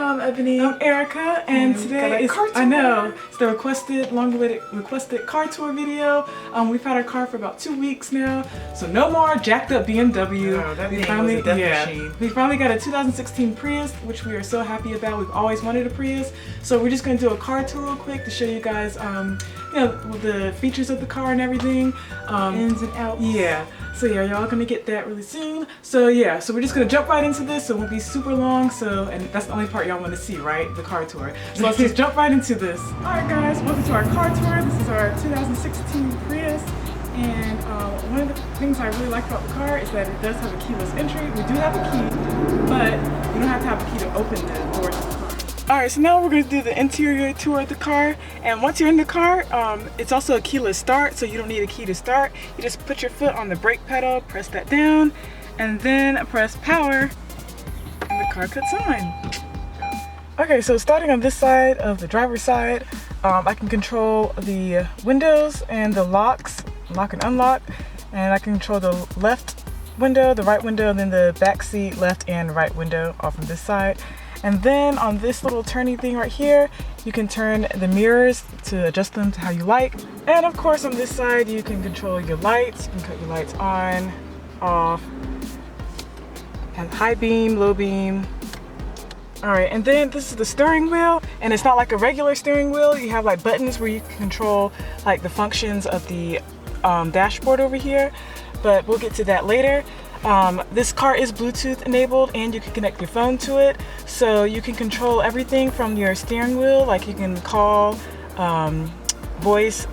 I'm Ebony. I'm Erica, and today is, I know, it's the requested car tour video. We've had our car for about 2 weeks now, so no more jacked up BMW. Oh, that thing was a death machine. We finally got a 2016 Prius, which we are so happy about. We've always wanted a Prius, so we're just gonna do a car tour real quick to show you guys, you know, the features of the car and everything, ins and outs. Yeah. So yeah, y'all gonna get that really soon. So yeah, so we're just gonna jump right into this, so it won't be super long. So, and that's the only part y'all want to see, right? The car tour. So let's just jump right into this. All right, guys, welcome to our car tour. This is our 2016 Prius, and one of the things I really like about the car is that it does have a keyless entry. We do have a key, but you don't have to have a key to open the doors of the car. Alright, so now we're going to do the interior tour of the car, and once you're in the car, it's also a keyless start, so you don't need a key to start. You just put your foot on the brake pedal, press that down, and then press power, and the car cuts on. Okay, so starting on this side of the driver's side, I can control the windows and the locks, lock and unlock, and I can control the left window, the right window, and then the back seat, left and right window all from this side. And then on this little turning thing right here, you can turn the mirrors to adjust them to how you like. And of course on this side, you can control your lights. You can cut your lights on, off, and high beam, low beam. All right, and then this is the steering wheel, and it's not like a regular steering wheel. You have like buttons where you can control like the functions of the dashboard over here, but we'll get to that later. This car is Bluetooth enabled, and you can connect your phone to it, so you can control everything from your steering wheel. Like you can call, voice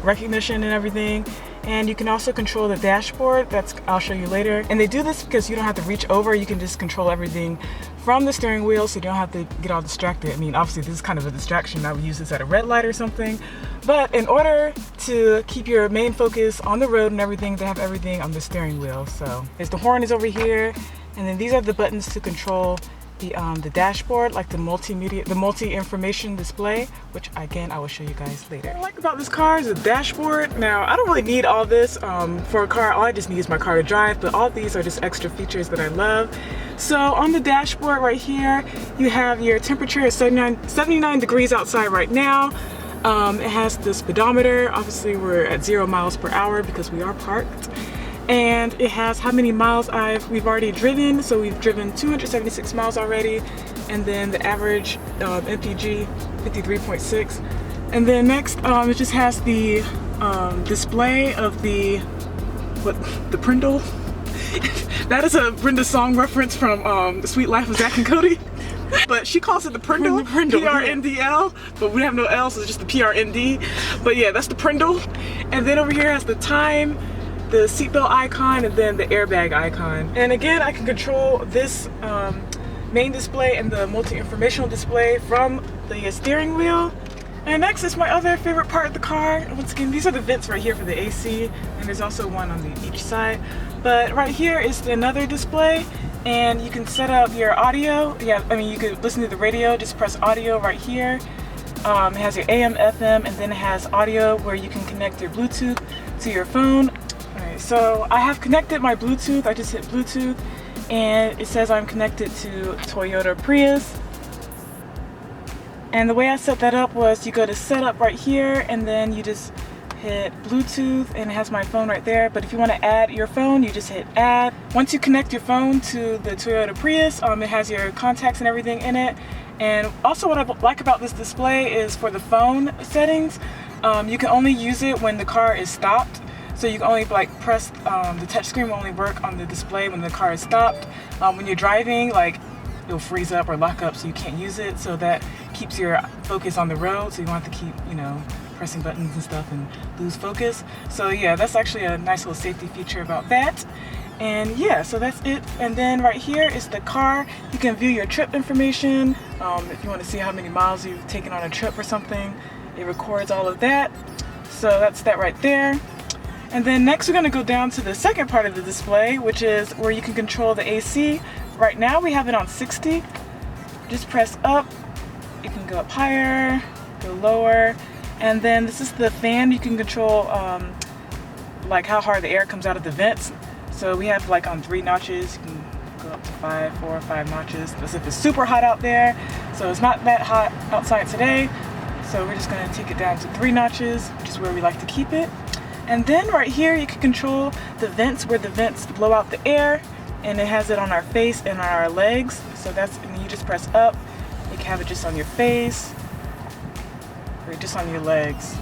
recognition and everything, and you can also control the dashboard. I'll show you later. And they do this because you don't have to reach over. You can just control everything from the steering wheel, so you don't have to get all distracted. I mean, obviously this is kind of a distraction. I would use this at a red light or something, but in order to keep your main focus on the road and everything, they have everything on the steering wheel. So the horn is over here, and then these are the buttons to control the dashboard, like the multi-information display, which again I will show you guys later. What I like about this car is the dashboard. Now I don't really need all this for a car. All I just need is my car to drive, but all these are just extra features that I love. So on the dashboard right here, you have your temperature is 79 degrees outside right now. It has the speedometer. Obviously we're at 0 miles per hour because we are parked. And it has how many miles we've already driven. So we've driven 276 miles already, and then the average MPG 53.6. And then next, it just has the display of the Prindle. That is a Brenda song reference from The Sweet Life of Zack and Cody. But she calls it the Prindle, P-R-N-D-L, but we have no L, so it's just the P-R-N-D. But yeah, that's the Prindle. And then over here has the time, the seatbelt icon, and then the airbag icon. And again, I can control this main display and the multi-informational display from the steering wheel. And next is my other favorite part of the car. Once again, these are the vents right here for the AC, and there's also one on each side. But right here is another display, and you can set up your audio. Yeah, I mean, you could listen to the radio, just press audio right here. It has your AM, FM, and then it has audio where you can connect your Bluetooth to your phone. Alright, so I have connected my Bluetooth. I just hit Bluetooth, and it says I'm connected to Toyota Prius. And the way I set that up was you go to setup right here, and then you just hit Bluetooth, and it has my phone right there. But if you want to add your phone, you just hit add. Once you connect your phone to the Toyota Prius, it has your contacts and everything in it. And also what I like about this display is for the phone settings, you can only use it when the car is stopped. So you can only like press, the touch screen will only work on the display when the car is stopped. When you're driving, like it'll freeze up or lock up, so you can't use it. So that keeps your focus on the road, so you don't have to keep, you know, pressing buttons and stuff and lose focus. So yeah, that's actually a nice little safety feature about that. And yeah, so that's it. And then right here is the car. You can view your trip information. If you want to see how many miles you've taken on a trip or something, it records all of that. So that's that right there. And then next we're going to go down to the second part of the display, which is where you can control the AC. Right now we have it on 60. Just press up. You can go up higher, go lower. And then this is the fan. You can control like how hard the air comes out of the vents. So we have like on 3 notches. You can go up to 4 or 5 notches. That's if it's super hot out there. So it's not that hot outside today. So we're just gonna take it down to 3 notches, which is where we like to keep it. And then right here, you can control the vents, where the vents blow out the air, and it has it on our face and on our legs. So that's, and you just press up. You can have it just on your face, or just on your legs.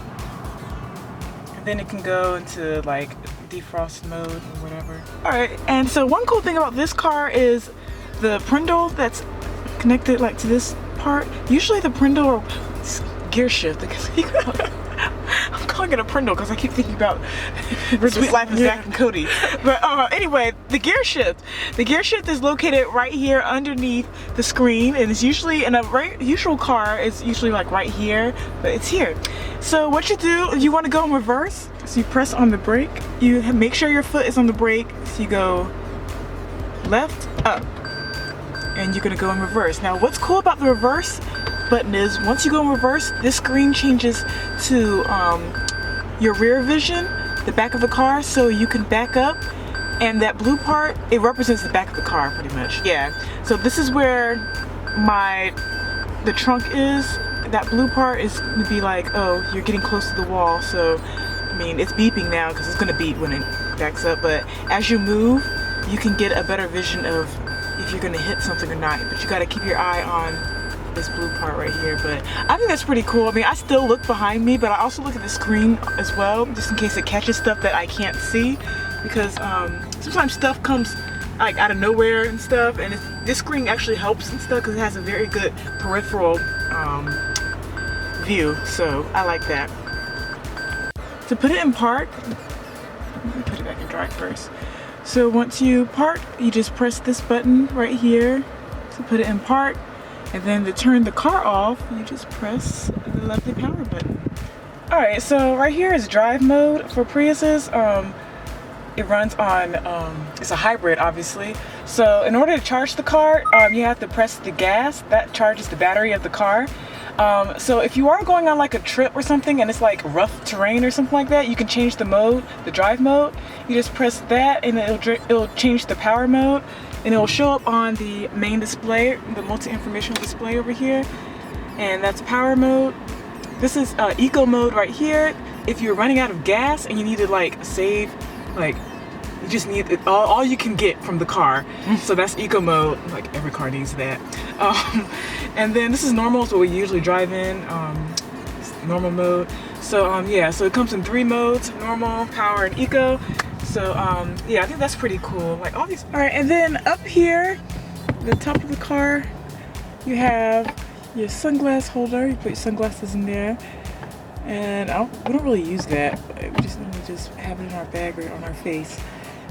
And then it can go into like defrost mode or whatever. All right, and so one cool thing about this car is the brindle that's connected like to this part. Usually the brindle or gear shift, because I'm calling it a brindle because I keep thinking about Sweet Life of Zach and Cody. But anyway, the gear shift is located right here underneath the screen, and it's usually in a usual car, it's usually like right here, but it's here. So what you do, if you want to go in reverse, so you press on the brake, you make sure your foot is on the brake, so you go left, up, and you're gonna go in reverse. Now what's cool about the reverse button is once you go in reverse, this screen changes to your rear vision, the back of the car, so you can back up, and that blue part, it represents the back of the car pretty much. Yeah, so this is where the trunk is. That blue part is gonna be like, oh, you're getting close to the wall, so I mean it's beeping now because it's gonna beep when it backs up, but as you move you can get a better vision of if you're gonna hit something or not, but you gotta keep your eye on this blue part right here. But I think that's pretty cool. I mean, I still look behind me, but I also look at the screen as well, just in case it catches stuff that I can't see, because sometimes stuff comes like out of nowhere and stuff, and this screen actually helps and stuff because it has a very good peripheral view, so I like that. To put it in park, let me put it back in drive first. So once you park, you just press this button right here to put it in park. And then to turn the car off, you just press the lovely power button. All right, so right here is drive mode for Priuses. It runs on, it's a hybrid obviously. So in order to charge the car, you have to press the gas. That charges the battery of the car. So if you are going on like a trip or something and it's like rough terrain or something like that, you can change the mode, the drive mode. You just press that and it'll change the power mode. And it will show up on the main display, the multi-informational display over here, and that's power mode. This is eco mode right here. If you're running out of gas and you need to like save, like you just need it, all you can get from the car. So that's eco mode. Like every car needs that. And then this is normal, so we usually drive in normal mode. So yeah, so it comes in 3 modes: normal, power, and eco. So yeah, I think that's pretty cool. Like all these. All right, and then up here, the top of the car, you have your sunglass holder. You put your sunglasses in there, and we don't really use that. But we just have it in our bag or on our face.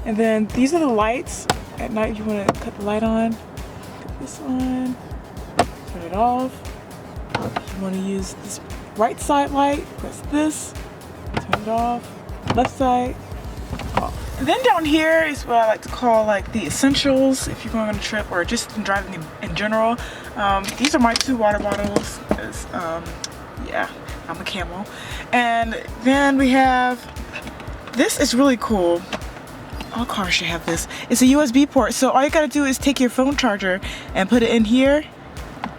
And then these are the lights. At night, you want to cut the light on. Put this on. Turn it off. If you want to use this right side light, press this. Turn it off. Left side. And then down here is what I like to call like the essentials if you're going on a trip or just driving in general. These are my 2 water bottles because yeah, I'm a camel. And then we have, this is really cool. All cars should have this. It's a USB port, so all you gotta do is take your phone charger and put it in here.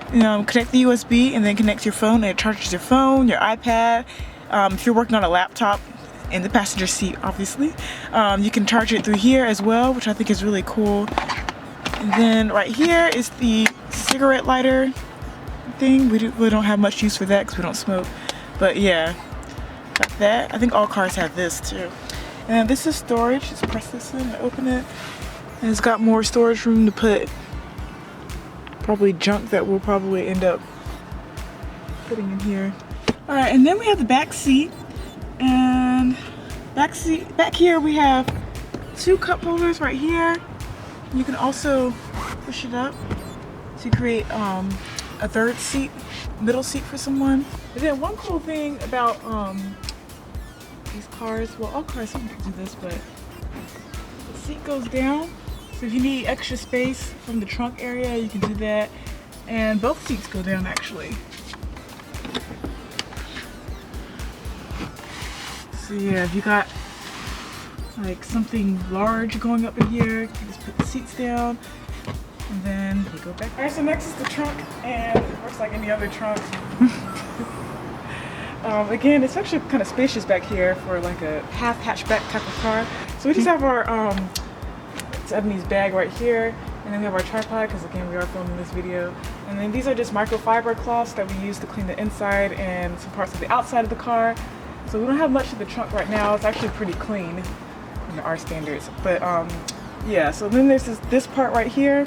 Connect the USB and then connect your phone, and it charges your phone, your iPad. If you're working on a laptop, in the passenger seat obviously, you can charge it through here as well, which I think is really cool. And then right here is the cigarette lighter thing. We don't have much use for that because we don't smoke, but yeah, got that. I think all cars have this too. And this is storage. Just press this in and open it, and it's got more storage room to put probably junk that we'll probably end up putting in here. All right, and then we have the back seat. And back here we have 2 cup holders right here. You can also push it up to create a 3rd seat, middle seat for someone. And then one cool thing about these cars, well, all cars can do this, but the seat goes down. So if you need extra space from the trunk area, you can do that. And both seats go down actually. So yeah, if you got like something large going up in here, you just put the seats down. And then we go back. All right, so next is the trunk, and it works like any other trunk. Again, it's actually kind of spacious back here for like a half hatchback type of car. So we just have our Ebony's bag right here, and then we have our tripod because again we are filming this video. And then these are just microfiber cloths that we use to clean the inside and some parts of the outside of the car. So we don't have much of the trunk right now. It's actually pretty clean in our standards. But yeah, so then there's this part right here,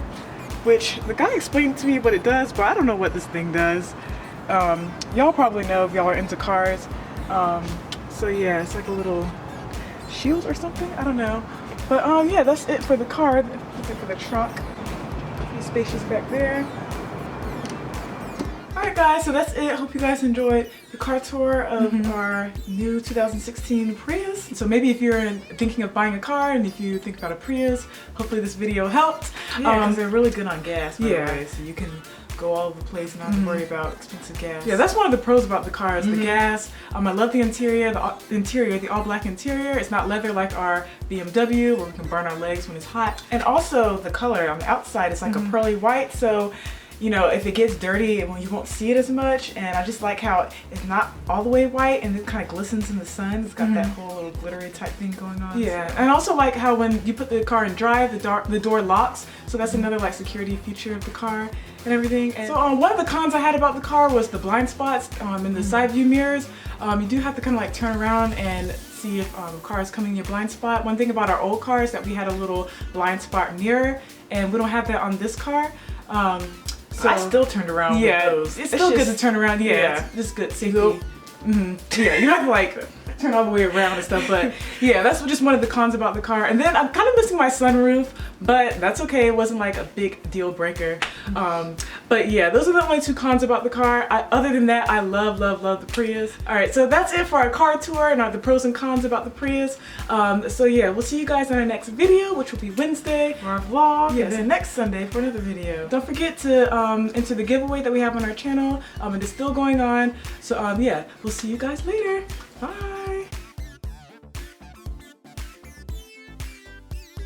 which the guy explained to me what it does, but I don't know what this thing does. Y'all probably know if y'all are into cars. So yeah, it's like a little shield or something, I don't know. But yeah, that's it for the car. That's it for the trunk. Pretty spacious back there. Alright guys, so that's it. Hope you guys enjoyed the car tour of our new 2016 Prius. So maybe if you're thinking of buying a car and if you think about a Prius, hopefully this video helped. Yeah, because they're really good on gas, by the way, so you can go all over the place and not have to worry about expensive gas. Yeah, that's one of the pros about the car is the gas. I love the interior, the all black interior. It's not leather like our BMW where we can burn our legs when it's hot. And also the color on the outside is like a pearly white, so you know, if it gets dirty, you won't see it as much. And I just like how it's not all the way white and it kind of glistens in the sun. It's got that whole little glittery type thing going on. Yeah, so. And I also like how when you put the car in drive, the door locks. So that's another like security feature of the car and everything. And so one of the cons I had about the car was the blind spots in the side view mirrors. You do have to kind of like turn around and see if a car is coming in your blind spot. One thing about our old car is that we had a little blind spot mirror, and we don't have that on this car. So I still turned around with those. It's still good to turn around. Yeah, it's just good safety. Yeah, you don't have to like turn all the way around and stuff, but yeah, that's just one of the cons about the car. And then I'm kind of missing my sunroof, but that's okay. It wasn't like a big deal breaker. But yeah, those are the only two cons about the car. Other than that, I love the Prius. All right, so that's it for our car tour and the pros and cons about the Prius. So yeah, we'll see you guys in our next video, which will be Wednesday for our vlog, and then next Sunday for another video. Don't forget to enter the giveaway that we have on our channel. It is still going on. So yeah, we'll see you guys later. Bye.